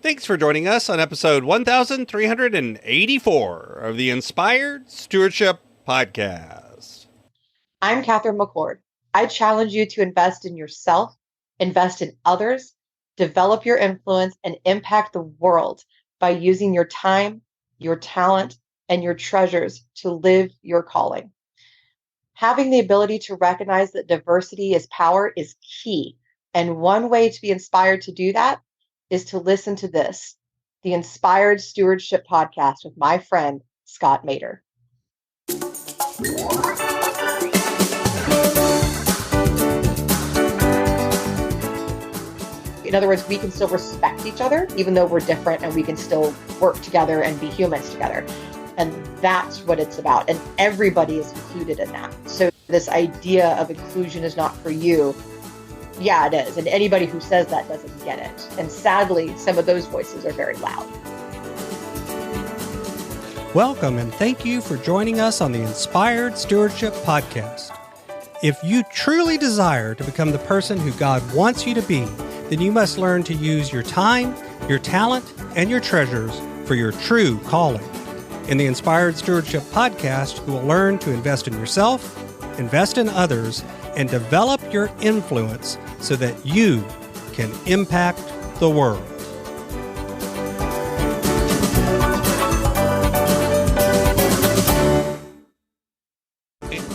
Thanks for joining us on episode 1384 of the Inspired Stewardship Podcast. I'm Katherine McCord. I challenge you to invest in yourself, invest in others, develop your influence, and impact the world by using your time, your talent, and your treasures to live your calling. Having the ability to recognize that diversity is power is key. And one way to be inspired to do that is to listen to this, the Inspired Stewardship Podcast with my friend, Scott Mater. In other words, we can still respect each other, even though we're different, and we can still work together and be humans together. And that's what it's about. And everybody is included in that. So this idea of inclusion is not for you. Yeah, it is. And anybody who says that doesn't get it. And sadly, some of those voices are very loud. Welcome and thank you for joining us on the Inspired Stewardship Podcast. If you truly desire to become the person who God wants you to be, then you must learn to use your time, your talent, and your treasures for your true calling. In the Inspired Stewardship Podcast, you will learn to invest in yourself, invest in others, and develop your influence so that you can impact the world.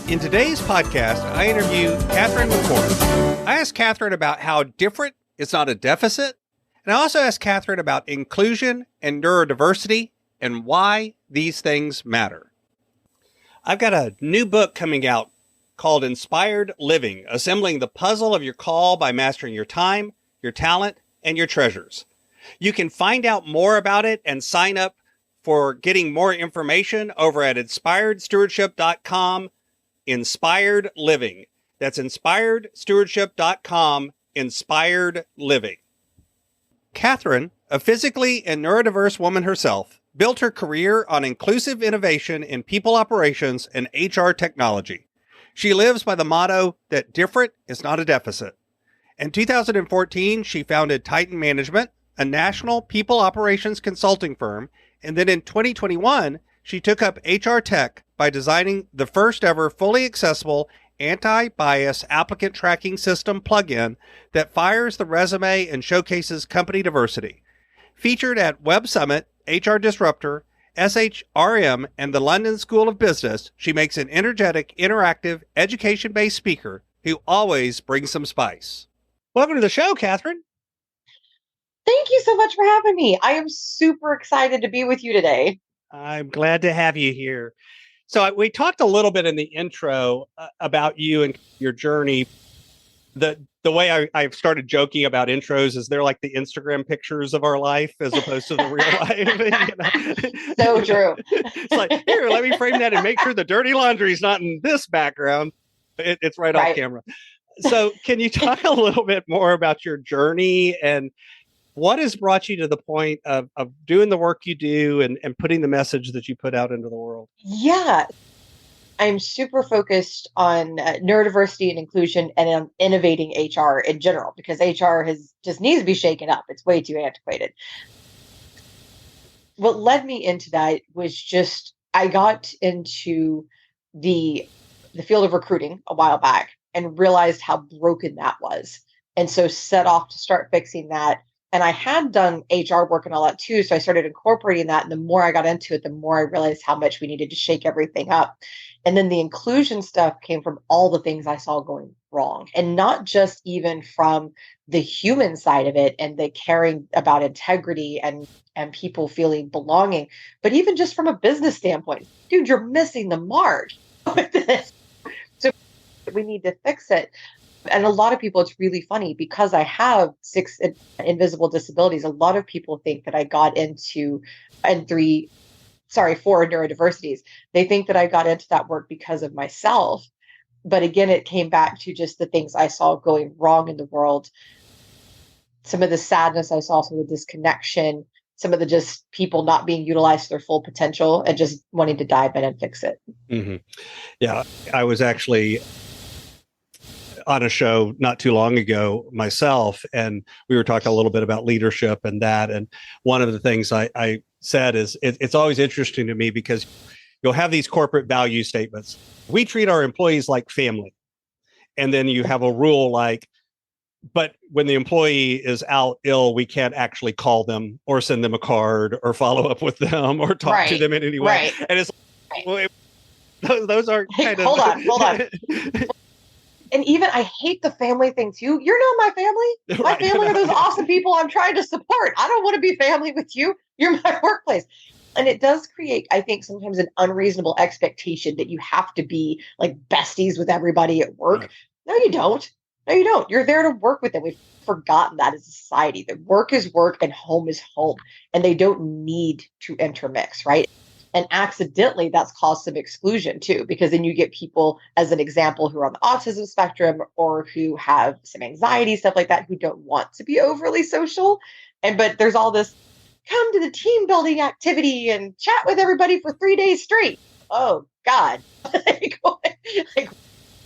In today's podcast, I interview Katherine McCord. I asked Katherine about how different is not a deficit, and I also asked Katherine about inclusion and neurodiversity and why these things matter. I've got a new book coming out called Inspired Living, Assembling the Puzzle of Your Call by Mastering Your Time, Your Talent, and Your Treasures. You can find out more about it and sign up for getting more information over at inspiredstewardship.com, Inspired Living. That's inspiredstewardship.com, Inspired Living. Katherine, a physically and neurodiverse woman herself, built her career on inclusive innovation in people operations and HR technology. She lives by the motto that different is not a deficit. In 2014, she founded Titan Management, a national people operations consulting firm, and then in 2021, she took up HR tech by designing the first ever fully accessible anti-bias applicant tracking system plugin that fires the resume and showcases company diversity. Featured at Web Summit, HR Disruptor, SHRM, and the London School of Business, she makes an energetic, interactive, education-based speaker who always brings some spice. Welcome to the show, Katherine. Thank you so much for having me. I am super excited to be with you today. I'm glad to have you here. So we talked a little bit in the intro about you and your journey. The way I've started joking about intros is they're like the Instagram pictures of our life as opposed to the real life. So true. It's like, here, let me frame that and make sure the dirty laundry is not in this background. It's right off camera. So can you talk a little bit more about your journey and what has brought you to the point of doing the work you do and putting the message that you put out into the world? Yeah. I'm super focused on neurodiversity and inclusion and on innovating HR in general, because HR just needs to be shaken up. It's way too antiquated. What led me into that was just, I got into the field of recruiting a while back and realized how broken that was. And so set off to start fixing that. And I had done HR work and all that too. So I started incorporating that. And the more I got into it, the more I realized how much we needed to shake everything up. And then the inclusion stuff came from all the things I saw going wrong. And not just even from the human side of it and the caring about integrity and people feeling belonging, but even just from a business standpoint. Dude, you're missing the mark with this. So we need to fix it. And a lot of people, it's really funny because I have 6 invisible disabilities. A lot of people think that I got into, and 4 neurodiversities. They think that I got into that work because of myself. But again, it came back to just the things I saw going wrong in the world. Some of the sadness I saw, some of the disconnection, some of the just people not being utilized to their full potential and just wanting to dive in and fix it. Mm-hmm. Yeah, I was actually on a show not too long ago myself, and we were talking a little bit about leadership and that. And one of the things I said is it's always interesting to me because you'll have these corporate value statements. We treat our employees like family. And then you have a rule like, but when the employee is out ill, we can't actually call them or send them a card or follow up with them or talk to them in any way. Right. And it's well, those are kind of... Hold on. And even I hate the family thing too. You're not my family. My family are those awesome people I'm trying to support. I don't want to be family with you. You're my workplace. And it does create, I think, sometimes an unreasonable expectation that you have to be like besties with everybody at work. Right. No, you don't. You're there to work with them. We've forgotten that as a society, that work is work and home is home, and they don't need to intermix, right? And accidentally, that's caused some exclusion too, because then you get people, as an example, who are on the autism spectrum or who have some anxiety, stuff like that, who don't want to be overly social. But there's all this, come to the team building activity and chat with everybody for 3 days straight. Oh God. like,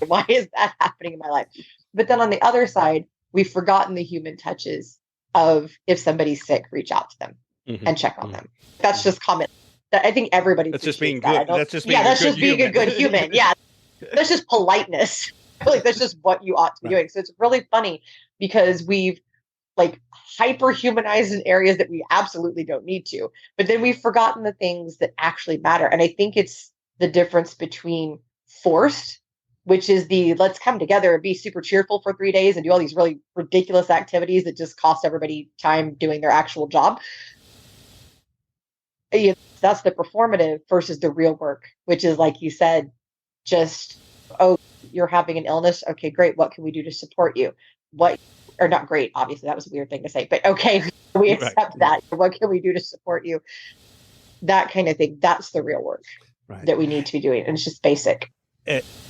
why is that happening in my life? But then on the other side, we've forgotten the human touches of if somebody's sick, reach out to them and check on them. That's just common. I think everybody. That's just being good. That's just being being a good human. Yeah. That's just politeness. Like that's just what you ought to be doing. So it's really funny because we've like hyper humanized in areas that we absolutely don't need to, but then we've forgotten the things that actually matter. And I think it's the difference between forced, which is the let's come together and be super cheerful for 3 days and do all these really ridiculous activities that just cost everybody time doing their actual job. That's the performative versus the real work, which is, like you said, just, oh, you're having an illness. Okay, great. What can we do to support you? Or not great, obviously, that was a weird thing to say, but okay, we accept that. What can we do to support you? That kind of thing. That's the real work that we need to be doing. And it's just basic.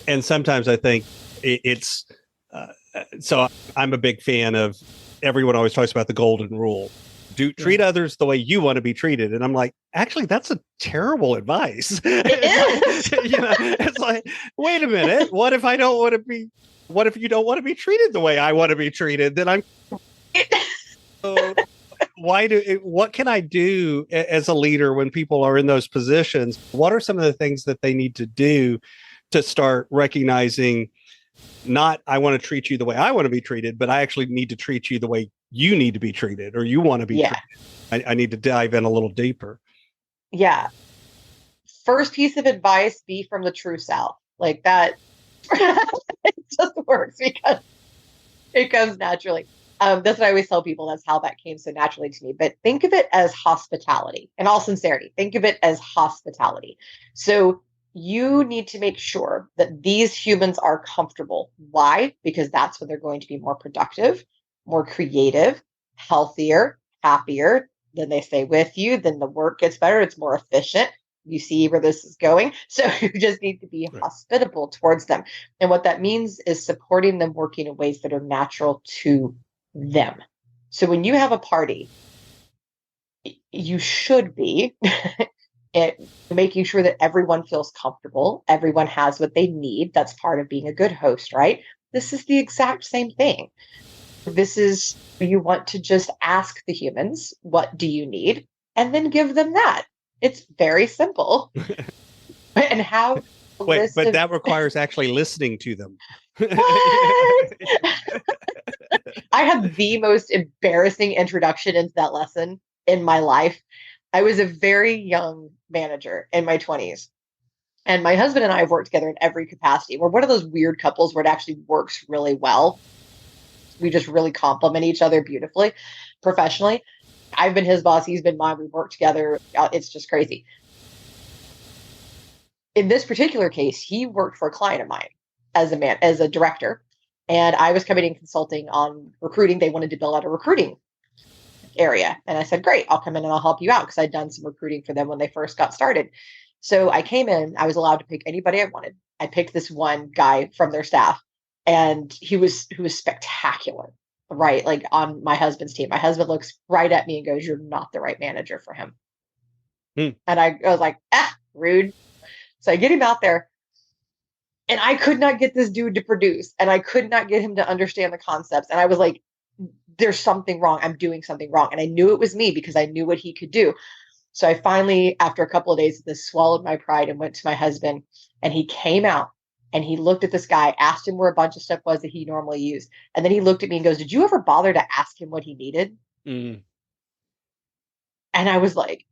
And sometimes I think it's, so I'm a big fan of, everyone always talks about the golden rule. Treat others the way you want to be treated. And I'm like, actually, that's a terrible advice. It's like, wait a minute. What if you don't want to be treated the way I want to be treated? Then what can I do as a leader when people are in those positions? What are some of the things that they need to do to start recognizing, not I want to treat you the way I want to be treated, but I actually need to treat you the way you need to be treated or you want to be treated. I need to dive in a little deeper. Yeah. First piece of advice, be from the true South. Like that. It just works because it comes naturally. That's what I always tell people. That's how that came so naturally to me. But think of it as hospitality. In all sincerity, think of it as hospitality. So you need to make sure that these humans are comfortable. Why? Because that's when they're going to be more productive, more creative, healthier, happier. Then they stay with you. Then the work gets better. It's more efficient. You see where this is going. So you just need to be hospitable towards them. And what that means is supporting them working in ways that are natural to them. So when you have a party, you should be making sure that everyone feels comfortable. Everyone has what they need. That's part of being a good host, right? This is the exact same thing. You want to just ask the humans, what do you need? And then give them that. It's very simple. And how... Wait, but that requires actually listening to them. What? I had the most embarrassing introduction into that lesson in my life. I was a very young manager in my 20s. And my husband and I have worked together in every capacity. We're one of those weird couples where it actually works really well. We just really complement each other beautifully, professionally. I've been his boss. He's been mine. We've worked together. It's just crazy. In this particular case, he worked for a client of mine as a director. And I was coming in consulting on recruiting. They wanted to build out a recruiting area. And I said, great, I'll come in and I'll help you out because I'd done some recruiting for them when they first got started. So I came in, I was allowed to pick anybody I wanted. I picked this one guy from their staff and he was spectacular, right? Like on my husband's team. My husband looks right at me and goes, you're not the right manager for him. And I was like, rude. So I get him out there And I could not get this dude to produce, and I could not get him to understand the concepts. And I was like, there's something wrong. I'm doing something wrong. And I knew it was me because I knew what he could do. So I finally, after a couple of days of this, swallowed my pride and went to my husband, and he came out and he looked at this guy, asked him where a bunch of stuff was that he normally used. And then he looked at me and goes, did you ever bother to ask him what he needed? And I was like,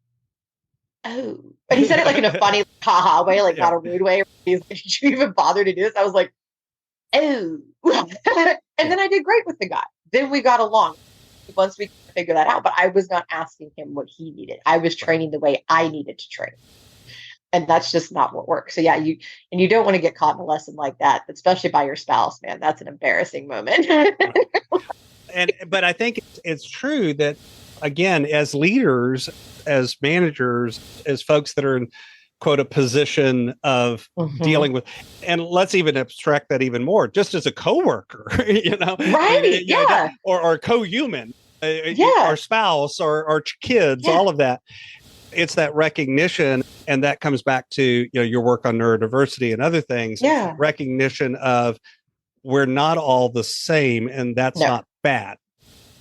oh, but he said it like in a funny, haha way, like not a rude way. He's like, did you even bother to do this? I was like, oh, and then I did great with the guy. Then we got along once we figured that out, but I was not asking him what he needed. I was training the way I needed to train. And that's just not what works. So yeah, you don't want to get caught in a lesson like that, especially by your spouse, man. That's an embarrassing moment. But I think it's true that, again, as leaders, as managers, as folks that are in, quote, a position of dealing with, and let's even abstract that even more, just as a coworker, right? Yeah. Or a co-human, our spouse, or kids, all of that. It's that recognition, and that comes back to your work on neurodiversity and other things. Yeah. Recognition of we're not all the same, and that's not bad.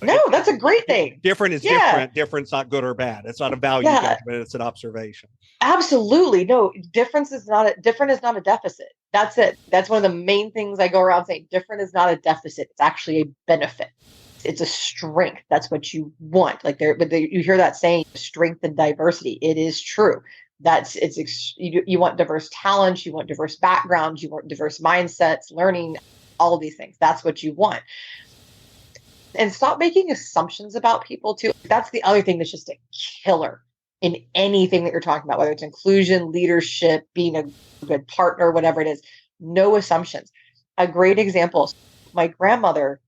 No, that's a great thing. Different is different. Different's not good or bad. It's not a value judgment. It's an observation. Absolutely. No, different is not a deficit. That's it. That's one of the main things I go around saying. Different is not a deficit. It's actually a benefit. It's a strength. That's what you want. You hear that saying, strength and diversity. It is true. You want diverse talents. You want diverse backgrounds. You want diverse mindsets, learning, all of these things. That's what you want. And stop making assumptions about people too. That's the other thing that's just a killer in anything that you're talking about, whether it's inclusion, leadership, being a good partner, whatever it is. No assumptions. A great example, my grandmother,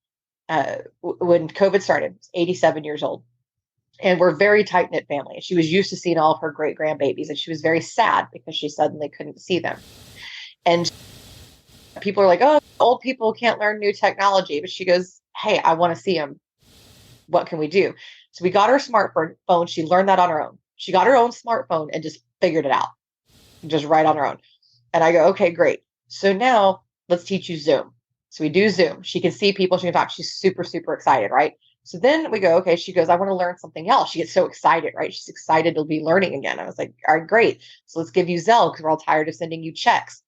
when COVID started, was 87 years old. And we're a very tight-knit family. She was used to seeing all of her great grandbabies, and she was very sad because she suddenly couldn't see them. And people are like, oh, old people can't learn new technology. But she goes, hey, I want to see them. What can we do? So we got her smartphone. She learned that on her own. She got her own smartphone and just figured it out, just right on her own. And I go, okay, great. So now let's teach you Zoom. So we do Zoom. She can see people. She can talk. She's super, super excited, right? So then we go, okay, she goes, I want to learn something else. She gets so excited, right? She's excited to be learning again. I was like, all right, great. So let's give you Zelle because we're all tired of sending you checks.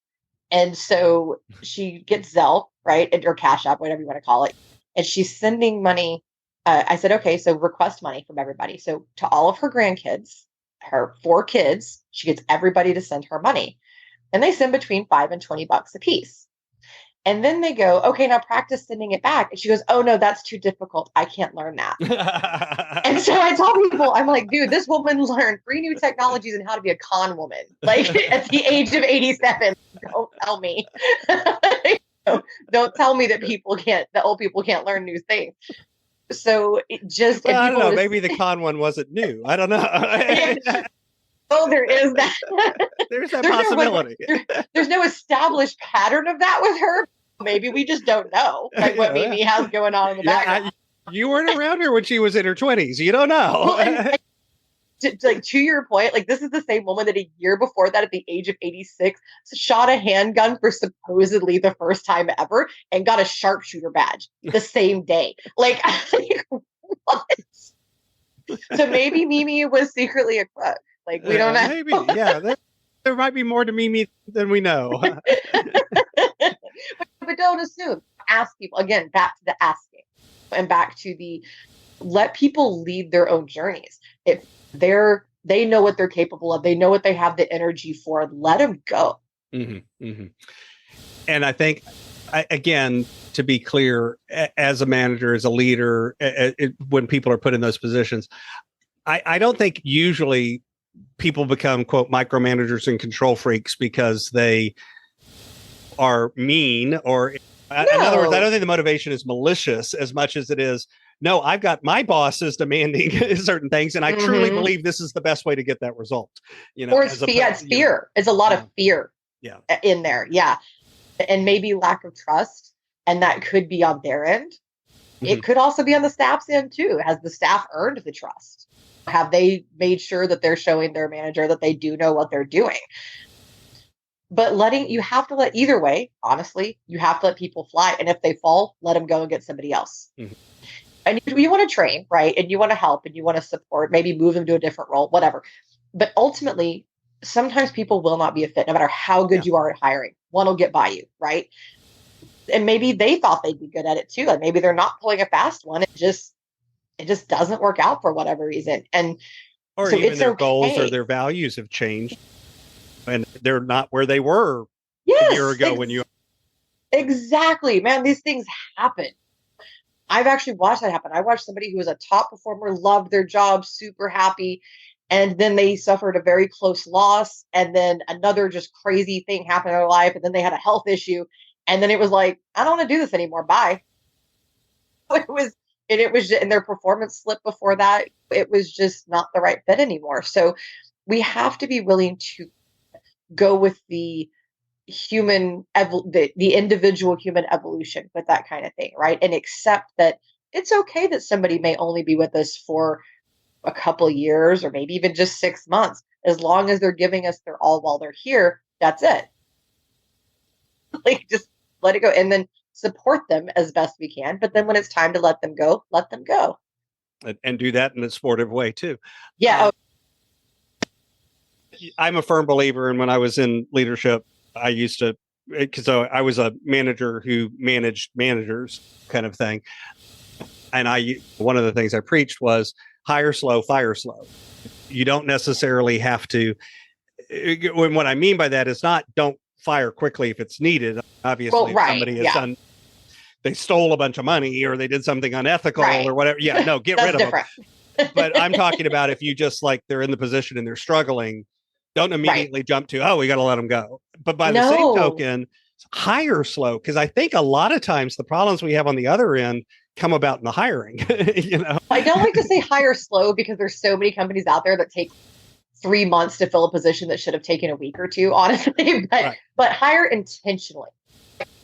And so she gets Zelle, right? Or Cash App, whatever you want to call it. And she's sending money. I said, okay, so request money from everybody. So to all of her grandkids, her 4 kids, she gets everybody to send her money. And they send between $5 and $20 a piece. And then they go, okay, now practice sending it back. And she goes, oh no, that's too difficult. I can't learn that. And so I tell people, I'm like, dude, this woman learned 3 new technologies and how to be a con woman. Like at the age of 87. Don't tell me. Don't tell me that old people can't learn new things. So it just, well, I don't know. Maybe the con one wasn't new. I don't know. Oh, there is that. There's that possibility. There's no established pattern of that with her. Maybe we just don't know what Mimi has going on in the background. You weren't around her when she was in her 20s. You don't know. Well, to your point, this is the same woman that a year before that, at the age of 86, shot a handgun for supposedly the first time ever and got a sharpshooter badge the same day. What? So maybe Mimi was secretly a crook. We don't know. Maybe, yeah. There might be more to Mimi than we know. but don't assume. Ask people. Again, back to the asking. And back to the let people lead their own journeys. If they know what they're capable of, they know what they have the energy for, let them go. Mm-hmm, mm-hmm. And I think, again, to be clear, as a manager, as a leader, when people are put in those positions, I don't think usually people become, quote, micromanagers and control freaks because they are mean or, in other words, I don't think the motivation is malicious as much as it is, no, I've got my boss is demanding certain things, and I truly believe this is the best way to get that result. Or it's fear. It's a lot of fear in there. Yeah. And maybe lack of trust. And that could be on their end. Mm-hmm. It could also be on the staff's end too. Has the staff earned the trust? Have they made sure that they're showing their manager that they do know what they're doing? But you have to let either way, honestly, you have to let people fly. And if they fall, let them go and get somebody else. Mm-hmm. And you want to train, right? And you want to help and you want to support, maybe move them to a different role, whatever. But ultimately, sometimes people will not be a fit, no matter how good you are at hiring. One will get by you, right? And maybe they thought they'd be good at it too. Like maybe they're not pulling a fast one. It just doesn't work out for whatever reason. Or so even their goals or their values have changed and they're not where they were a year ago when you. Exactly, man. These things happen. I've actually watched that happen. I watched somebody who was a top performer, loved their job, super happy. And then they suffered a very close loss. And then another just crazy thing happened in their life. And then they had a health issue. And then it was like, I don't want to do this anymore. Bye. And their performance slipped before that. It was just not the right fit anymore. So we have to be willing to go with the individual human evolution with that kind of thing, right? And accept that it's okay that somebody may only be with us for a couple of years or maybe even just 6 months. As long as they're giving us their all while they're here, that's it. Like just let it go and then support them as best we can. But then when it's time to let them go, let them go. And do that in a sportive way too. Yeah. I'm a firm believer. And when I was in leadership, I used to, because I was a manager who managed managers kind of thing. And one of the things I preached was hire slow, fire slow. You don't necessarily have to, when what I mean by that is not don't fire quickly if it's needed. Obviously, if somebody has done, they stole a bunch of money or they did something unethical or whatever. Yeah, no, get rid of them. But I'm talking about if you just like they're in the position and they're struggling, don't immediately jump to, we got to let them go. But by the same token, hire slow. Because I think a lot of times the problems we have on the other end come about in the hiring. I don't like to say hire slow because there's so many companies out there that take 3 months to fill a position that should have taken a week or two, honestly. But hire intentionally.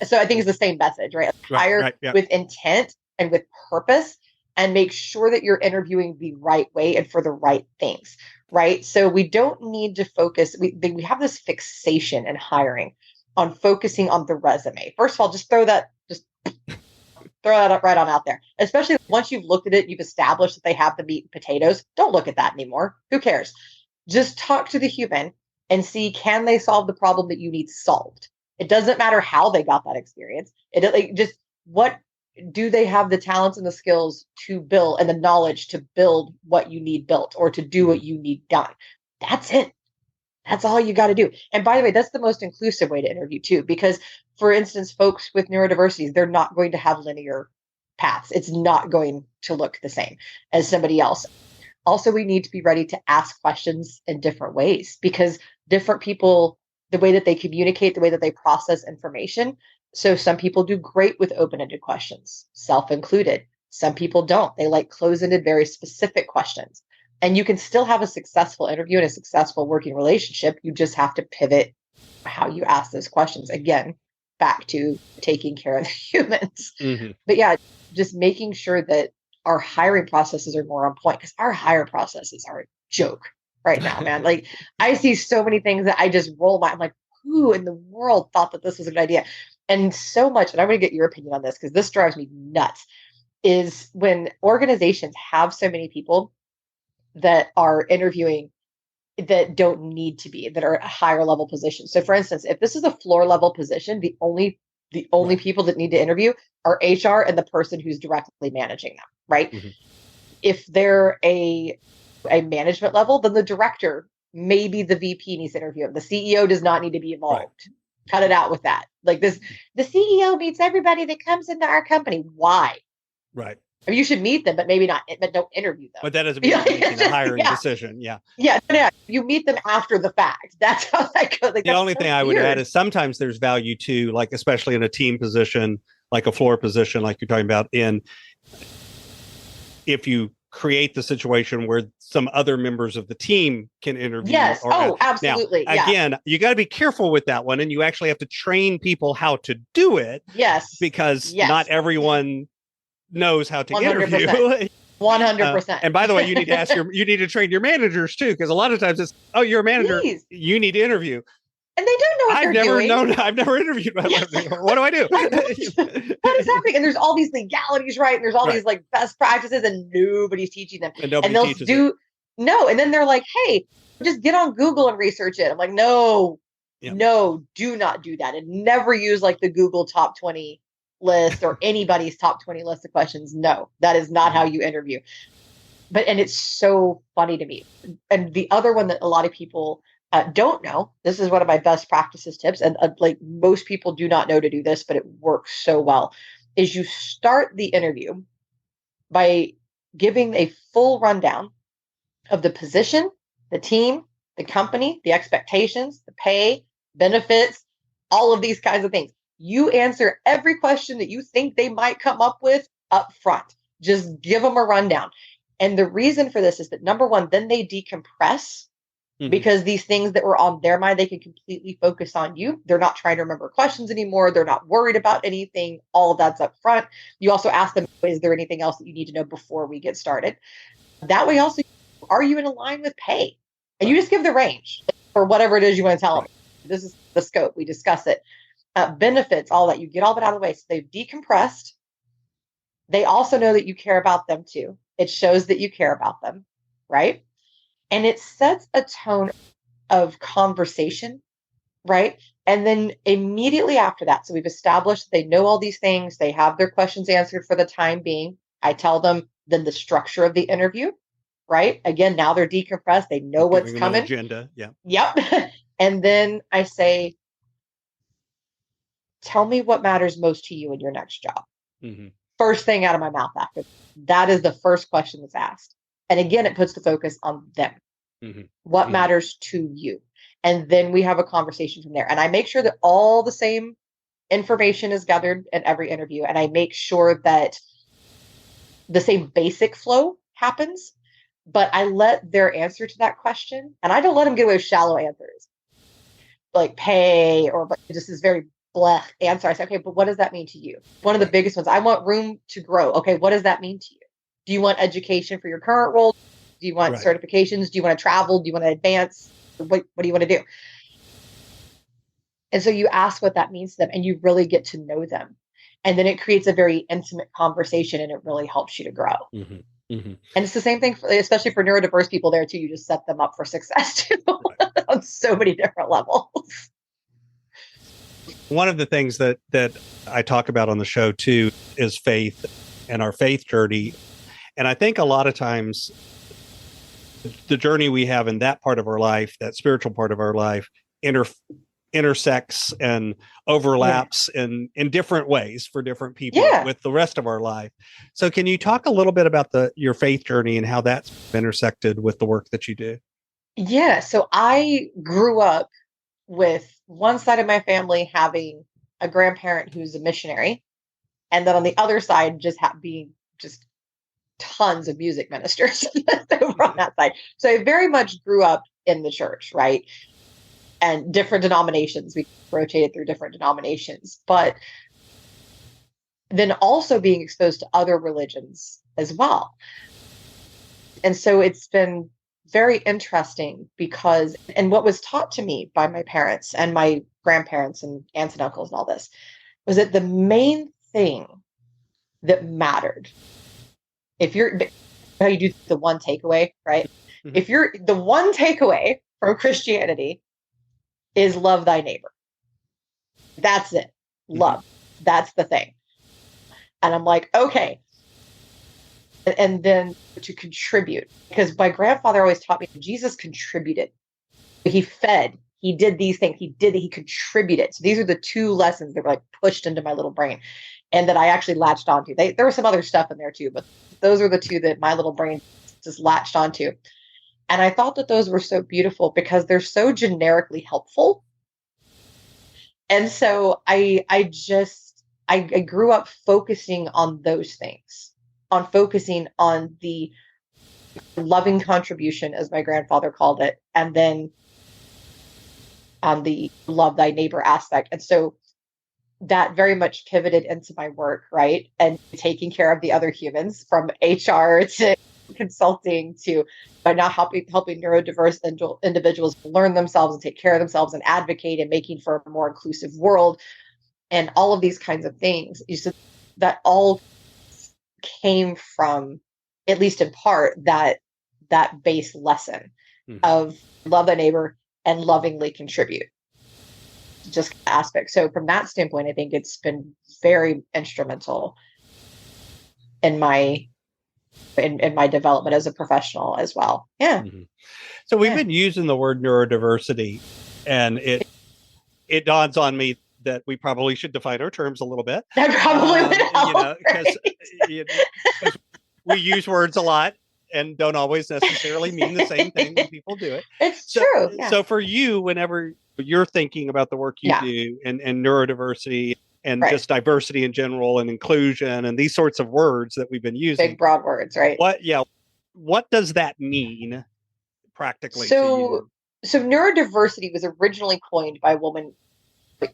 So I think it's the same message, right? Hire with intent and with purpose, and make sure that you're interviewing the right way and for the right things, right? So we don't need to focus. We have this fixation in hiring on focusing on the resume. First of all, just throw that up right on out there. Especially once you've looked at it, you've established that they have the meat and potatoes. Don't look at that anymore. Who cares? Just talk to the human and see, can they solve the problem that you need solved? It doesn't matter how they got that experience. What do they have the talents and the skills to build and the knowledge to build what you need built or to do what you need done? That's it. That's all you got to do. And by the way, that's the most inclusive way to interview too, because for instance, folks with neurodiversities, they're not going to have linear paths. It's not going to look the same as somebody else. Also, we need to be ready to ask questions in different ways because different people, the way that they communicate, the way that they process information. So some people do great with open-ended questions, self-included. Some people don't. They like close-ended, very specific questions. And you can still have a successful interview and a successful working relationship. You just have to pivot how you ask those questions. Again, back to taking care of the humans. Mm-hmm. But yeah, just making sure that our hiring processes are more on point because our hiring processes are a joke right now, man. Like I see so many things that I just I'm like, who in the world thought that this was a good idea? And so much, and I'm going to get your opinion on this because this drives me nuts, is when organizations have so many people that are interviewing that don't need to be, that are a higher level position. So for instance, if this is a floor level position, the only people that need to interview are HR and the person who's directly managing them, right? Mm-hmm. If they're a management level, then the director, maybe the VP needs to interview them. The CEO does not need to be involved. Right. Cut it out with that. Like this, the CEO meets everybody that comes into our company. Why? Right. I mean, you should meet them, but maybe not, but don't interview them. But that doesn't mean you're making a hiring decision. Yeah. Yeah. No, you meet them after the fact. That's how that goes. Like, the only thing I would add is sometimes there's value to, like, especially in a team position, like a floor position, like you're talking about, if you create the situation where some other members of the team can interview. Yes. Absolutely. Now, again, you got to be careful with that one. And you actually have to train people how to do it. Yes. Because not everyone knows how to 100%. Interview. 100%. And by the way, you need to train your managers too, because a lot of times it's, you're a manager, you need to interview. And they don't know what they're doing. I've never interviewed my What do I do? What is happening? And there's all these legalities, right? And there's all these like best practices, and nobody's teaching them. And nobody teaches it. No. And then they're like, hey, just get on Google and research it. I'm like, no, do not do that. And never use like the Google top 20 list or anybody's top 20 list of questions. No, that is not how you interview. And it's so funny to me. And the other one that a lot of people don't know, this is one of my best practices tips, and like most people do not know to do this, but it works so well, is you start the interview by giving a full rundown of the position, the team, the company, the expectations, the pay, benefits, all of these kinds of things. You answer every question that you think they might come up with up front. Just give them a rundown. And the reason for this is that, number one, then they decompress. Because these things that were on their mind, they can completely focus on you. They're not trying to remember questions anymore. They're not worried about anything. All of that's up front. You also ask them, is there anything else that you need to know before we get started? That way also, are you in a line with pay? And you just give the range for whatever it is you want to tell them. This is the scope. We discuss it. Benefits, all that. You get all of it out of the way. So they've decompressed. They also know that you care about them too. It shows that you care about them, right? And it sets a tone of conversation, right? And then immediately after that, so we've established they know all these things. They have their questions answered for the time being. I tell them then the structure of the interview, right? Again, now they're decompressed. They know what's coming. Agenda, yeah. Yep. And then I say, tell me what matters most to you in your next job. First thing out of my mouth after that is the first question that's asked. And again, it puts the focus on them. What matters to you? And then we have a conversation from there. And I make sure that all the same information is gathered in every interview. And I make sure that the same basic flow happens, but I let their answer to that question. And I don't let them get away with shallow answers like pay or just this very blah answer. I say, okay, but what does that mean to you? One of the biggest ones, I want room to grow. Okay, what does that mean to you? Do you want education for your current role? Do you want certifications? Do you want to travel? Do you want to advance? What do you want to do? And so you ask what that means to them, and you really get to know them. And then it creates a very intimate conversation, and it really helps you to grow. And it's the same thing, especially for neurodiverse people there too. You just set them up for success too on so many different levels. One of the things that I talk about on the show too is faith and our faith journey. And I think a lot of times the journey we have in that part of our life, that spiritual part of our life, intersects and overlaps in different ways for different people with the rest of our life. So can you talk a little bit about your faith journey and how that's intersected with the work that you do? Yeah. So I grew up with one side of my family having a grandparent who's a missionary. And then on the other side, being tons of music ministers over on that side. So I very much grew up in the church, right? And different denominations. We rotated through different denominations, but then also being exposed to other religions as well. And so it's been very interesting because, and what was taught to me by my parents and my grandparents and aunts and uncles and all this, was that the main thing that mattered, if you're, how you do the one takeaway, right? If you're, the one takeaway from Christianity is love thy neighbor. That's it. Love. That's the thing. And I'm like, okay. And then to contribute, because my grandfather always taught me Jesus contributed. He fed, he did these things, he contributed. So these are the two lessons that were like pushed into my little brain and that I actually latched onto. There was some other stuff in there too, but those are the two that my little brain just latched onto. And I thought that those were so beautiful because they're so generically helpful. And so I grew up focusing on those things, on focusing on the loving contribution, as my grandfather called it, and then on the love thy neighbor aspect. And so that very much pivoted into my work, right? And taking care of the other humans, from HR to consulting to by now helping neurodiverse individuals learn themselves and take care of themselves and advocate and making for a more inclusive world and all of these kinds of things. You said that all came from, at least in part, that base lesson of love thy neighbor and lovingly contribute. Just aspect. So from that standpoint, I think it's been very instrumental in my development as a professional as well. Yeah. So we've been using the word neurodiversity, and it dawns on me that we probably should define our terms a little bit. That probably would help, because we use words a lot and don't always necessarily mean the same thing when people do it. It's true. Yeah. So for you, whenever you're thinking about the work you do and neurodiversity and just diversity in general and inclusion and these sorts of words that we've been using. Big, broad words, right? What does that mean practically to you? So neurodiversity was originally coined by a woman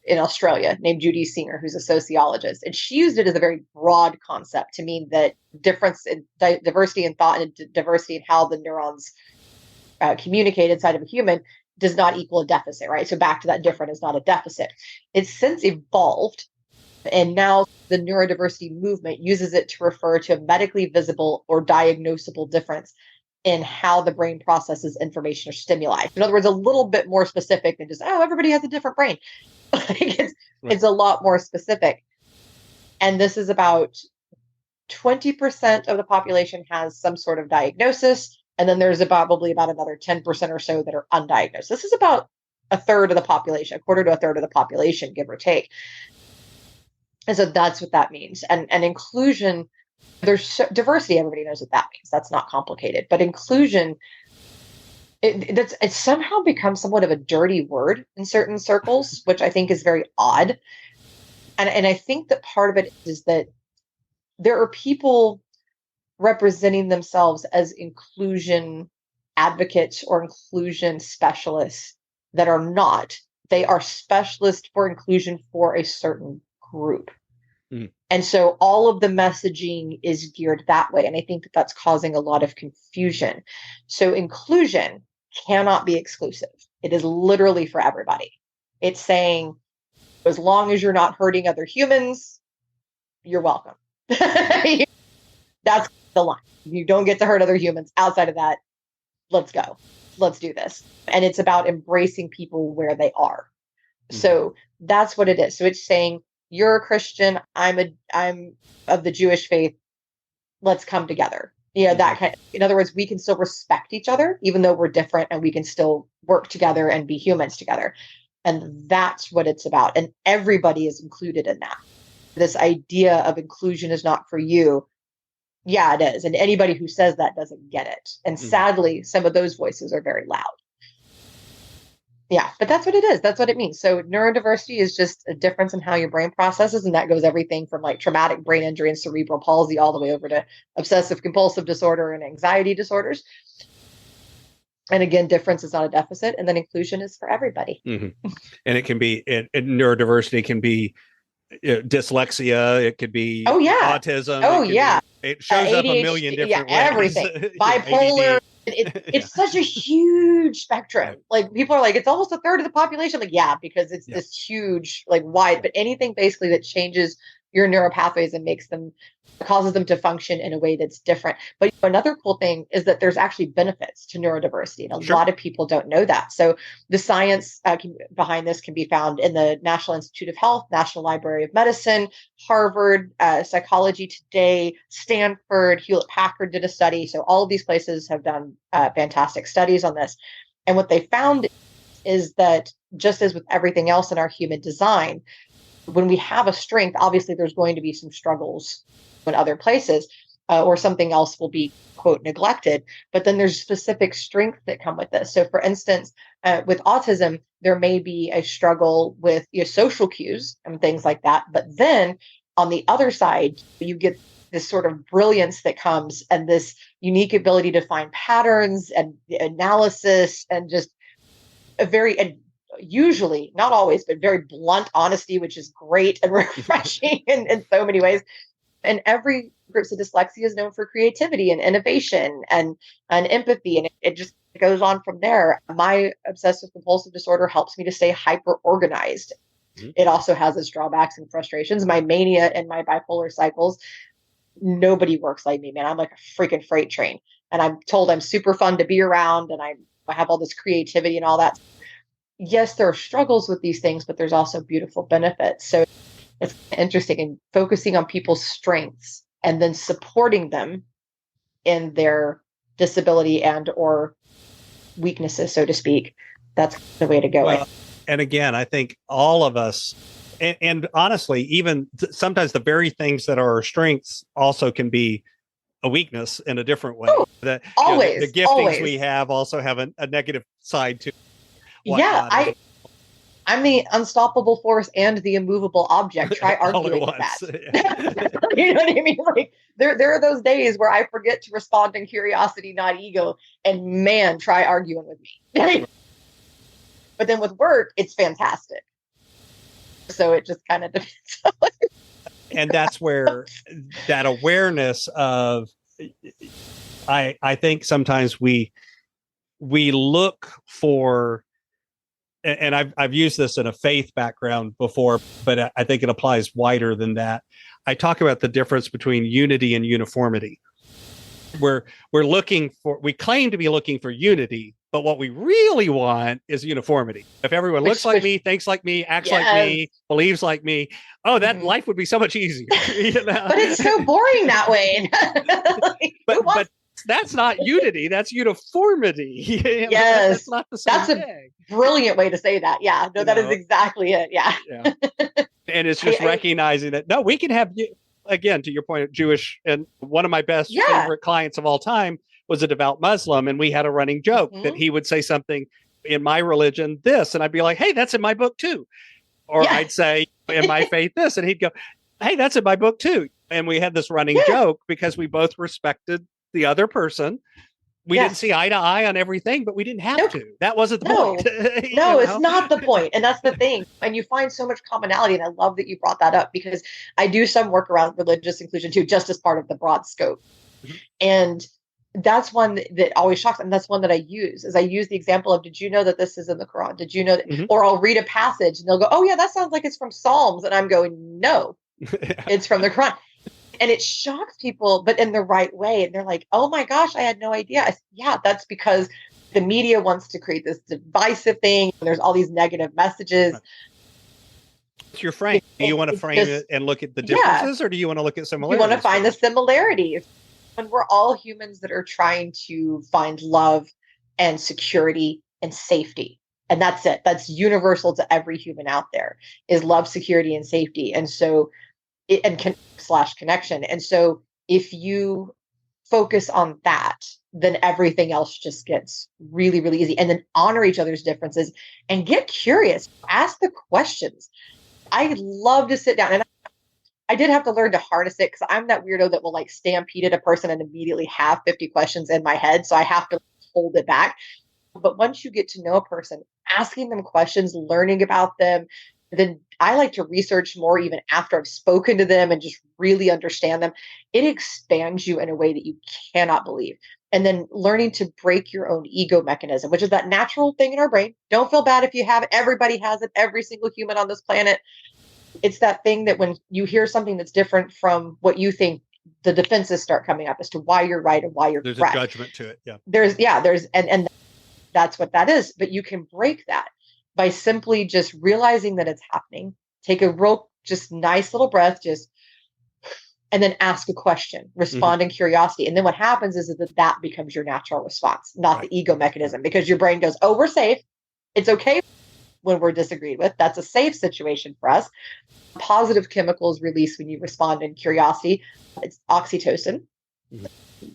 in Australia named Judy Singer, who's a sociologist. And she used it as a very broad concept to mean that difference in diversity in thought and diversity in how the neurons communicate inside of a human does not equal a deficit, right? So back to that different is not a deficit. It's since evolved. And now the neurodiversity movement uses it to refer to a medically visible or diagnosable difference in how the brain processes information or stimuli. In other words, a little bit more specific than just, everybody has a different brain. It's a lot more specific. And this is about 20% of the population has some sort of diagnosis. And then there's probably about another 10% or so that are undiagnosed. This is about a third of the population, a quarter to a third of the population, give or take. And so that's what that means. And inclusion, there's diversity, everybody knows what that means. That's not complicated. But inclusion, it's somehow become somewhat of a dirty word in certain circles, which I think is very odd. And I think that part of it is that there are people representing themselves as inclusion advocates or inclusion specialists that are not. They are specialists for inclusion for a certain group. And so all of the messaging is geared that way. And I think that that's causing a lot of confusion. So inclusion cannot be exclusive. It is literally for everybody. It's saying, as long as you're not hurting other humans, you're welcome. That's the line. You don't get to hurt other humans. Outside of that, let's go. Let's do this. And it's about embracing people where they are. So that's what it is. So it's saying, you're a Christian, I'm of the Jewish faith, let's come together. That kind of, in other words, we can still respect each other, even though we're different, and we can still work together and be humans together. And that's what it's about. And everybody is included in that. This idea of inclusion is not for you. Yeah, it is. And anybody who says that doesn't get it. And sadly, some of those voices are very loud. Yeah, but that's what it is. That's what it means. So neurodiversity is just a difference in how your brain processes. And that goes everything from like traumatic brain injury and cerebral palsy all the way over to obsessive compulsive disorder and anxiety disorders. And again, difference is not a deficit. And then inclusion is for everybody. And it can be, neurodiversity can be dyslexia. It could be autism. It shows up a million different ways. Everything. Bipolar. It's such a huge spectrum. Like people are like, it's almost a third of the population. Like, because it's this huge, like wide, but anything basically that changes your neural pathways and causes them to function in a way that's different. But another cool thing is that there's actually benefits to neurodiversity. And a lot of people don't know that. So the science behind this can be found in the National Institute of Health, National Library of Medicine, Harvard, Psychology Today, Stanford, Hewlett-Packard did a study. So all of these places have done fantastic studies on this. And what they found is that just as with everything else in our human design, when we have a strength, obviously there's going to be some struggles in other places, or something else will be, quote, neglected. But then there's specific strengths that come with this. So for instance, with autism, there may be a struggle with social cues and things like that. But then on the other side, you get this sort of brilliance that comes and this unique ability to find patterns and analysis and just and usually, not always, but very blunt honesty, which is great and refreshing in so many ways. And every groups of dyslexia is known for creativity and innovation and empathy. And it just goes on from there. My obsessive compulsive disorder helps me to stay hyper organized. Mm-hmm. It also has its drawbacks and frustrations. My mania and my bipolar cycles, nobody works like me, man. I'm like a freaking freight train. And I'm told I'm super fun to be around, and I have all this creativity and all that. Yes, there are struggles with these things, but there's also beautiful benefits. So it's interesting, and focusing on people's strengths and then supporting them in their disability and or weaknesses, so to speak. That's the way to go. Well, and again, I think all of us, and honestly, even sometimes the very things that are our strengths also can be a weakness in a different way. Oh, always. The giftings we have also have a negative side to. Yeah, I'm the unstoppable force and the immovable object. Try arguing with that. You know what I mean? Like there are those days where I forget to respond in curiosity, not ego. And man, try arguing with me. But then with work, it's fantastic. So it just kind of depends. And that's where that awareness of, I think sometimes we look for, and I've used this in a faith background before, but I think it applies wider than that. I talk about the difference between unity and uniformity. We're looking for, we claim to be looking for unity, but what we really want is uniformity. If everyone looks like me, thinks like me, acts like me, believes like me, that life would be so much easier. You know? But it's so boring that way. But that's not unity. That's uniformity. Yes. That's not the same thing. A brilliant way to say that. Yeah. No, that is exactly it. Yeah. And it's just recognizing that, no, we can have, again, to your point, Jewish, and one of my best favorite clients of all time was a devout Muslim. And we had a running joke that he would say something in my religion, this, and I'd be like, hey, that's in my book too. Or I'd say in my faith, this, and he'd go, hey, that's in my book too. And we had this running joke because we both respected the other person. We didn't see eye to eye on everything, but we didn't have to. That wasn't the point. No, it's not the point. And that's the thing. And you find so much commonality. And I love that you brought that up, because I do some work around religious inclusion too, just as part of the broad scope. Mm-hmm. And that's one that always shocks me. And that's one that I use, is I use the example of, did you know that this is in the Quran? Did you know that? Or I'll read a passage and they'll go, oh yeah, that sounds like it's from Psalms. And I'm going, no, it's from the Quran. And it shocks people, but in the right way. And they're like, oh my gosh, I had no idea. Yeah, that's because the media wants to create this divisive thing. And there's all these negative messages. It's your frame. Do you want to frame it and look at the differences, or do you want to look at similarities? You want to find the similarities. And we're all humans that are trying to find love and security and safety. And that's it. That's universal to every human out there, is love, security, and safety. And so connection. And so if you focus on that, then everything else just gets really, really easy. And then honor each other's differences and get curious, ask the questions. I love to sit down, and I did have to learn to harness it, because I'm that weirdo that will like stampede at a person and immediately have 50 questions in my head. So I have to hold it back. But once you get to know a person, asking them questions, learning about them, then I like to research more even after I've spoken to them and just really understand them. It expands you in a way that you cannot believe. And then learning to break your own ego mechanism, which is that natural thing in our brain. Don't feel bad if you have it. Everybody has it. Every single human on this planet. It's that thing that when you hear something that's different from what you think, the defenses start coming up as to why you're right and why you're correct. There's a judgment to it. Yeah. And that's what that is. But you can break that by simply just realizing that it's happening. Take a real, just nice little breath, and then ask a question, respond in curiosity. And then what happens is that becomes your natural response, not the ego mechanism, because your brain goes, oh, we're safe. It's okay when we're disagreed with. That's a safe situation for us. Positive chemicals release when you respond in curiosity. It's oxytocin.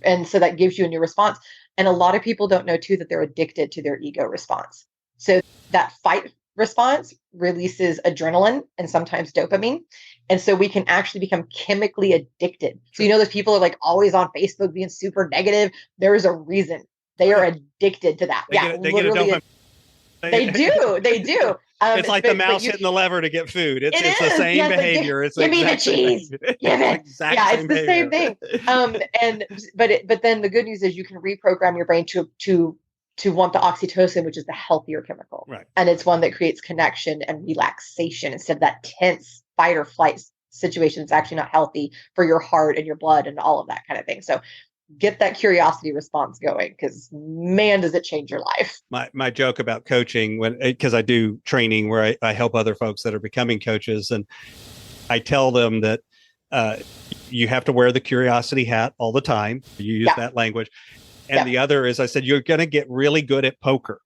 And so that gives you a new response. And a lot of people don't know too that they're addicted to their ego response. So that fight response releases adrenaline and sometimes dopamine. And so we can actually become chemically addicted. So you know, those people are like always on Facebook being super negative. There is a reason. They are addicted to that. They get a dopamine They do. They do. It's like the mouse hitting the lever to get food. It's the same behavior. Like, give me the cheese. Give it. It's the same thing. But then the good news is you can reprogram your brain to want the oxytocin, which is the healthier chemical. Right. And it's one that creates connection and relaxation instead of that tense fight or flight situation. It's actually not healthy for your heart and your blood and all of that kind of thing. So get that curiosity response going, because man, does it change your life. My joke about coaching, because I do training where I help other folks that are becoming coaches, and I tell them that you have to wear the curiosity hat all the time. You use that language. And the other is, I said, you're going to get really good at poker,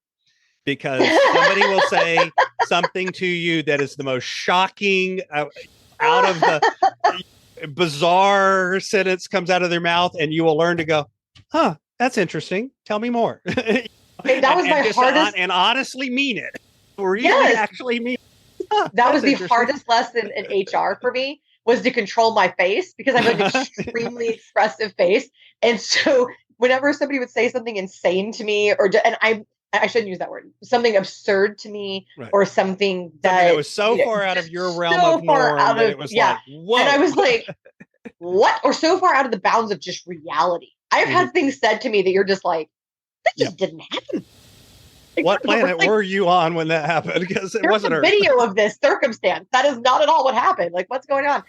because somebody will say something to you that is the most shocking out of the bizarre sentence comes out of their mouth, and you will learn to go, huh, that's interesting. Tell me more. That was my hardest. And honestly mean it. Really actually mean it. Huh, that was the hardest lesson in HR for me, was to control my face, because I have an extremely expressive face. And so whenever somebody would say something insane to me, and I shouldn't use that word, something absurd to me, or something that was so far out of your realm of norm that it was like, whoa. And I was like, what? Or so far out of the bounds of just reality. I've had things said to me that you're just like, that just didn't happen. Like, what planet were you on when that happened? Because it wasn't a video of this circumstance. That is not at all what happened. Like, what's going on?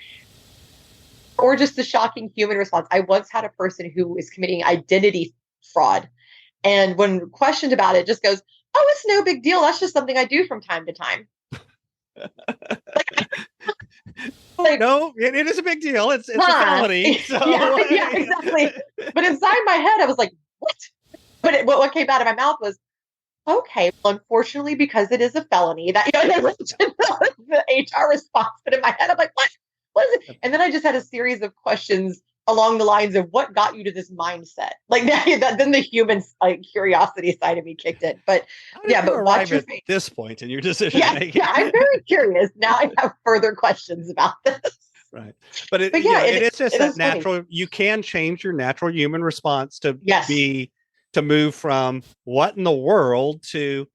Or just the shocking human response. I once had a person who is committing identity fraud. And when questioned about it, just goes, oh, it's no big deal. That's just something I do from time to time. No, it is a big deal. It's a felony. So. Yeah, exactly. But inside my head, I was like, what? But what came out of my mouth was, okay, well, unfortunately, because it is a felony, that the HR response. But in my head, I'm like, what? What is it? And then I just had a series of questions along the lines of what got you to this mindset. Like then the human curiosity side of me kicked in. But but watch your face. At this point in your decision making. Yeah, I'm very curious. Now I have further questions about this. Right. But it is just that natural, funny. You can change your natural human response to to move from what in the world to,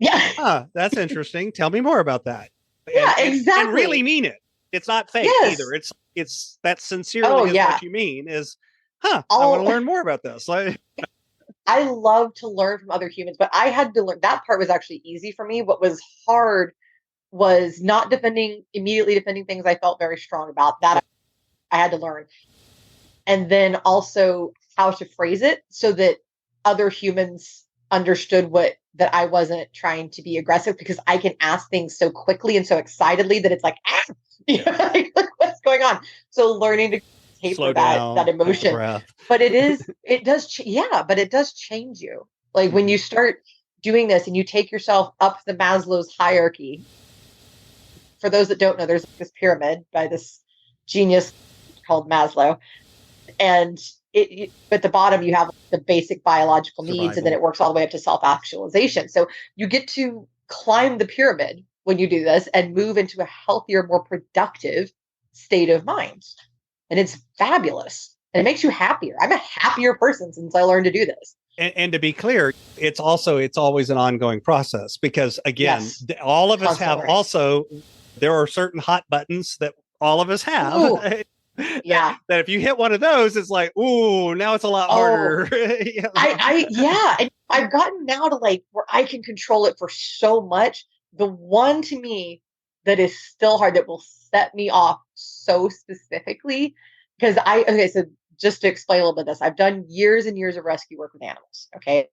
that's interesting. Tell me more about that. Exactly. And really mean it. It's not fake either. It's that sincerely is what you mean is, I want to learn more about this. I love to learn from other humans, but I had to learn. That part was actually easy for me. What was hard was not immediately defending things I felt very strong about. That I had to learn. And then also how to phrase it so that other humans understood that I wasn't trying to be aggressive, because I can ask things so quickly and so excitedly that it's like, like, what's going on? So learning to taper that emotion. But it does change you. Like when you start doing this and you take yourself up the Maslow's hierarchy. For those that don't know, there's this pyramid by this genius called Maslow. And at the bottom, you have the basic biological needs, and then it works all the way up to self-actualization. So you get to climb the pyramid when you do this and move into a healthier, more productive state of mind. And it's fabulous. And it makes you happier. I'm a happier person since I learned to do this. And to be clear, it's always an ongoing process, because again, all of us have there are certain hot buttons that all of us have. Yeah. That if you hit one of those, it's like, ooh, now it's a lot harder. And I've gotten now to where I can control it for so much. The one to me that is still hard, that will set me off so specifically, because so just to explain a little bit of this, I've done years and years of rescue work with animals. Okay.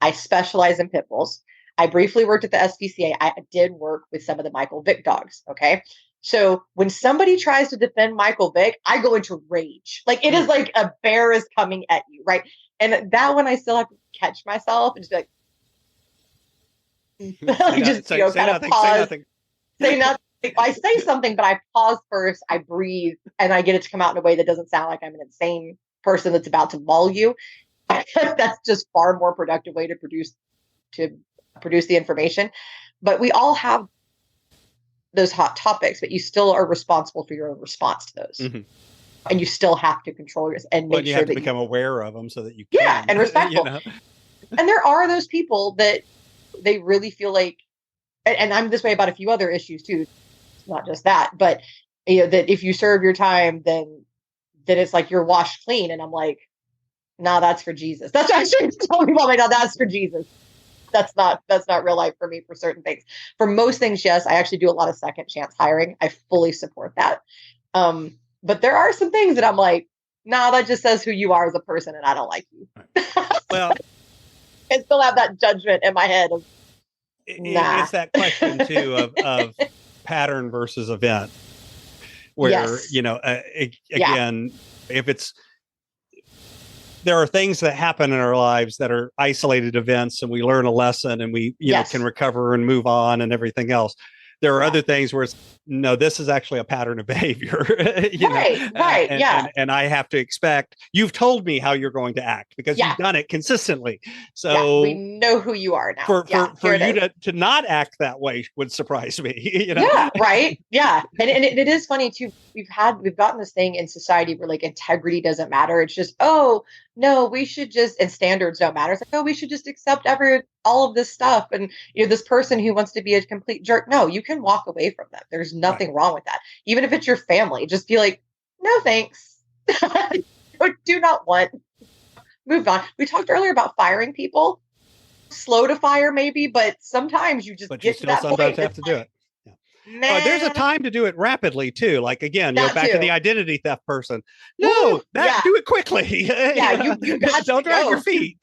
I specialize in pit bulls. I briefly worked at the SPCA. I did work with some of the Michael Vick dogs. Okay. So when somebody tries to defend Michael Vick, I go into rage. Like it is like a bear is coming at you, right? And that one I still have to catch myself and just be like, say nothing. Say nothing. I say something, but I pause first. I breathe, and I get it to come out in a way that doesn't sound like I'm an insane person that's about to maul you. That's just far more productive way to produce the information. But we all have those hot topics, but you still are responsible for your own response to those. Mm-hmm. And you still have to control yours and make you sure have that to become aware of them so that you can. Yeah, and respectful. And there are those people that they really feel like and I'm this way about a few other issues too, not just that, but that if you serve your time, then it's like you're washed clean. And I'm like, no, that's for Jesus. That's what I should tell people. Like, no, that's for Jesus. That's not real life for me for certain things. For most things, yes, I actually do a lot of second chance hiring. I fully support that. But there are some things that I'm like, no, that just says who you are as a person, and I don't like you. Well, I still have that judgment in my head of, nah. It's that question too of pattern versus event, where Yes. again, if there are things that happen in our lives that are isolated events, and we learn a lesson, and we can recover and move on and everything else. There are other things where it's, no, this is actually a pattern of behavior. Right. And I have to expect, you've told me how you're going to act because you've done it consistently. So we know who you are now. For you to not act that way would surprise me. Yeah, right. Yeah. And it is funny too. We've gotten this thing in society where like integrity doesn't matter. It's just, oh no, we should just, and standards don't matter. It's like, oh, we should just accept all of this stuff. And this person who wants to be a complete jerk. No, you can walk away from them. There's nothing wrong with that. Even if it's your family, just be like, no, thanks. Do not want. Move on. We talked earlier about firing people. Slow to fire maybe, but sometimes you just get to that point. Sometimes have to do it. There's a time to do it rapidly too. Like again, back to the identity theft person. No, do it quickly. Yeah, you got don't drag your feet.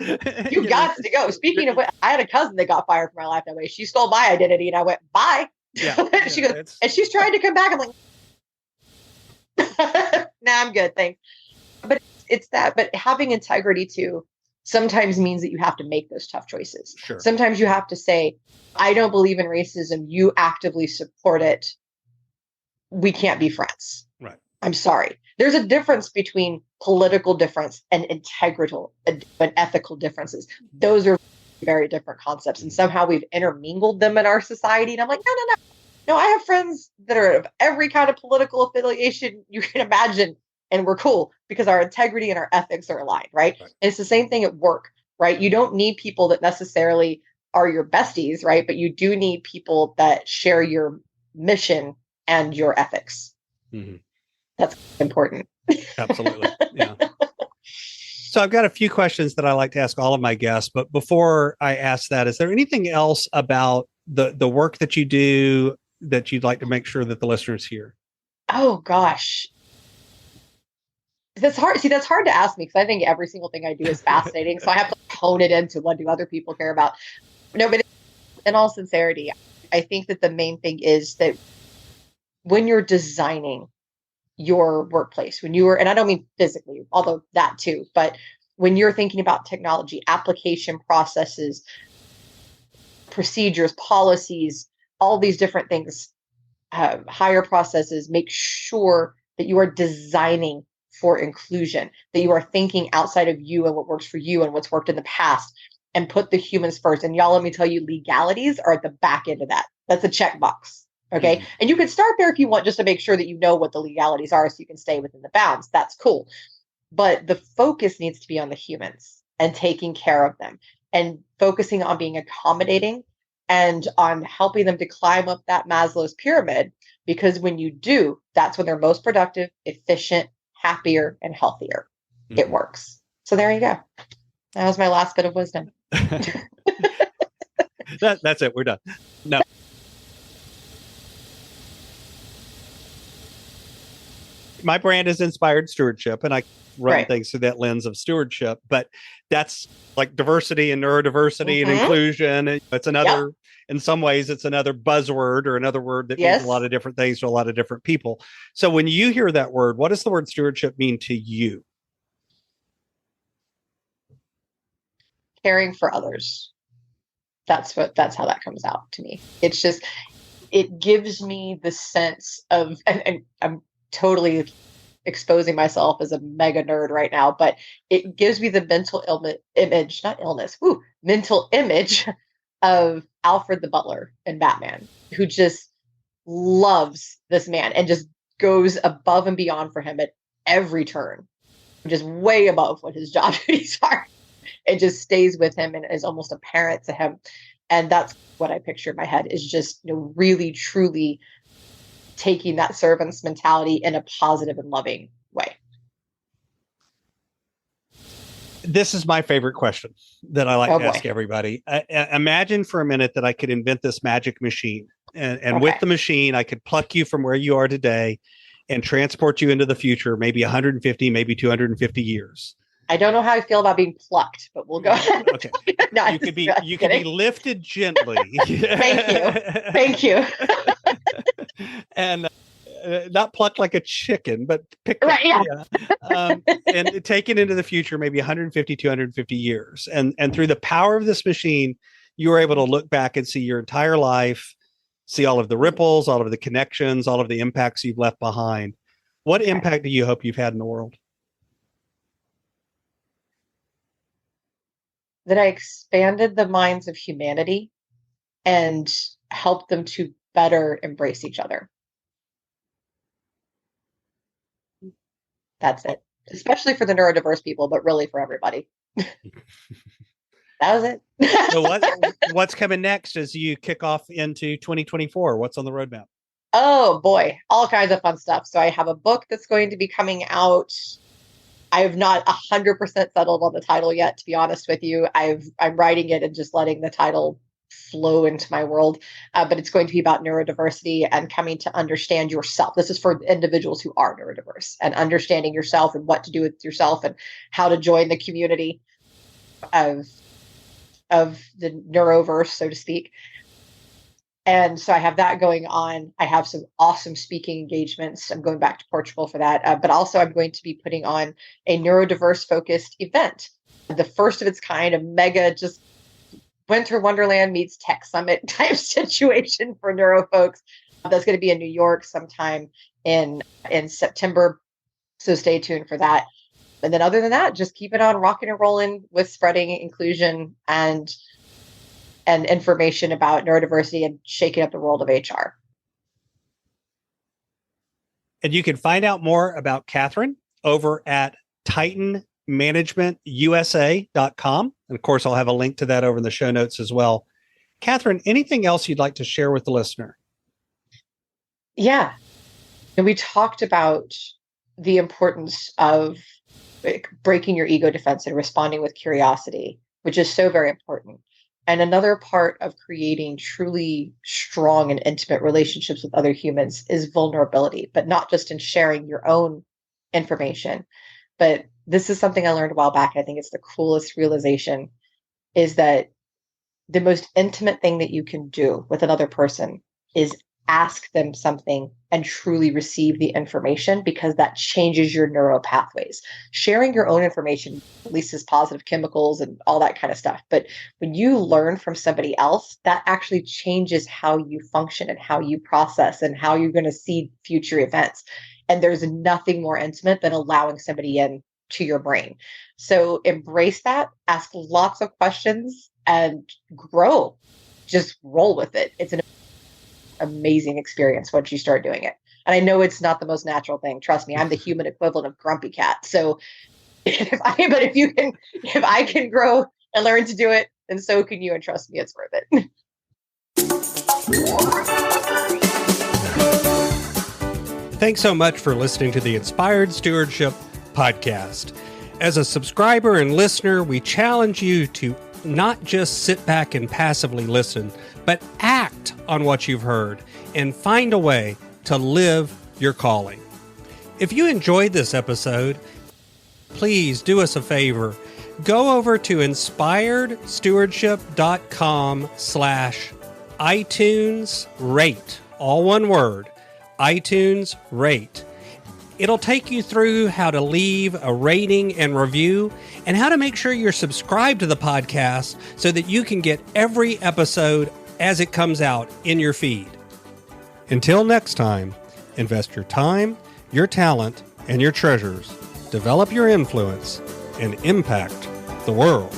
You got to go. Speaking of which, I had a cousin that got fired from my life that way. She stole my identity, and I went, bye. She goes, and she's trying to come back. I'm like, nah, I'm good, thanks. But it's that. But having integrity too sometimes means that you have to make those tough choices. Sure. Sometimes you have to say, I don't believe in racism. You actively support it. We can't be friends. Right. I'm sorry. There's a difference between political difference and integral and ethical differences. Those are very different concepts. And somehow we've intermingled them in our society. And I'm like, no. No, I have friends that are of every kind of political affiliation you can imagine. And we're cool because our integrity and our ethics are aligned, right? And it's the same thing at work, right? You don't need people that necessarily are your besties, right? But you do need people that share your mission and your ethics. Mm-hmm. That's important. Absolutely. Yeah. So I've got a few questions that I like to ask all of my guests, but before I ask that, is there anything else about the work that you do that you'd like to make sure that the listeners hear? Oh gosh. That's hard. See, that's hard to ask me because I think every single thing I do is fascinating. So I have to hone it into what do other people care about. No, but in all sincerity, I think that the main thing is that when you're designing your workplace, and I don't mean physically, although that too, but when you're thinking about technology, application processes, procedures, policies, all these different things, hire processes, make sure that you are designing for inclusion, that you are thinking outside of you and what works for you and what's worked in the past, and put the humans first. And y'all, let me tell you, legalities are at the back end of that. That's a checkbox. Okay. Mm-hmm. And you can start there if you want, just to make sure that you know what the legalities are so you can stay within the bounds. That's cool. But the focus needs to be on the humans and taking care of them and focusing on being accommodating and on helping them to climb up that Maslow's pyramid. Because when you do, that's when they're most productive, efficient, happier, and healthier. Mm-hmm. It works. So there you go. That was my last bit of wisdom. That's it. We're done. No. My brand is Inspired Stewardship, and I run things through that lens of stewardship. But that's like diversity and neurodiversity and inclusion. It's another, in some ways, it's another buzzword or another word that means a lot of different things to a lot of different people. So when you hear that word, what does the word stewardship mean to you? Caring for others. That's how that comes out to me. It's just, it gives me the sense of, and I'm totally exposing myself as a mega nerd right now, but it gives me the mental mental image of Alfred the Butler in Batman, who just loves this man and just goes above and beyond for him at every turn, just way above what his job duties are. It just stays with him and is almost a parent to him. And that's what I picture in my head, is just, really, truly taking that servant's mentality in a positive and loving way. This is my favorite question that I like to ask boy. everybody. Imagine for a minute that I could invent this magic machine, and with the machine, I could pluck you from where you are today and transport you into the future, maybe 150, maybe 250 years. I don't know how I feel about being plucked, but we'll go ahead. Okay. No, you could be lifted gently. Thank you. And not plucked like a chicken, but picked right, up, and taken into the future, maybe 150, 250 years. And through the power of this machine, you were able to look back and see your entire life, see all of the ripples, all of the connections, all of the impacts you've left behind. What impact do you hope you've had in the world? That I expanded the minds of humanity and helped them to better embrace each other. That's it. Especially for the neurodiverse people, but really for everybody. That was it. So what's coming next as you kick off into 2024? What's on the roadmap? Oh boy, all kinds of fun stuff. So I have a book that's going to be coming out. I have not 100% settled on the title yet, to be honest with you. I'm writing it and just letting the title flow into my world. But it's going to be about neurodiversity and coming to understand yourself. This is for individuals who are neurodiverse, and understanding yourself and what to do with yourself and how to join the community of the neuroverse, so to speak. And so I have that going on. I have some awesome speaking engagements. I'm going back to Portugal for that. But also I'm going to be putting on a neurodiverse focused event. The first of its kind, a mega just Winter Wonderland meets Tech Summit type situation for neuro folks. That's going to be in New York sometime in September. So stay tuned for that. And then other than that, just keep it on rocking and rolling with spreading inclusion and information about neurodiversity and shaking up the world of HR. And you can find out more about Katherine over at titanmanagementusa.com. And of course, I'll have a link to that over in the show notes as well. Katherine, anything else you'd like to share with the listener? Yeah. And we talked about the importance of breaking your ego defense and responding with curiosity, which is so very important. And another part of creating truly strong and intimate relationships with other humans is vulnerability, but not just in sharing your own information. But this is something I learned a while back. I think it's the coolest realization, is that the most intimate thing that you can do with another person is ask them something and truly receive the information, because that changes your neural pathways. Sharing your own information releases positive chemicals and all that kind of stuff. But when you learn from somebody else, that actually changes how you function and how you process and how you're going to see future events. And there's nothing more intimate than allowing somebody in to your brain. So embrace that, ask lots of questions, and grow. Just roll with it. It's an amazing experience once you start doing it. And I know it's not the most natural thing. Trust me, I'm the human equivalent of grumpy cat. So if I can grow and learn to do it, then so can you. And trust me, it's worth it. Thanks so much for listening to the Inspired Stewardship podcast. As a subscriber and listener, we challenge you to not just sit back and passively listen, but act on what you've heard and find a way to live your calling. If you enjoyed this episode, please do us a favor. Go over to inspiredstewardship.com/iTunes rate, all one word, iTunes rate. It'll take you through how to leave a rating and review and how to make sure you're subscribed to the podcast so that you can get every episode as it comes out in your feed. Until next time, invest your time, your talent, and your treasures. Develop your influence and impact the world.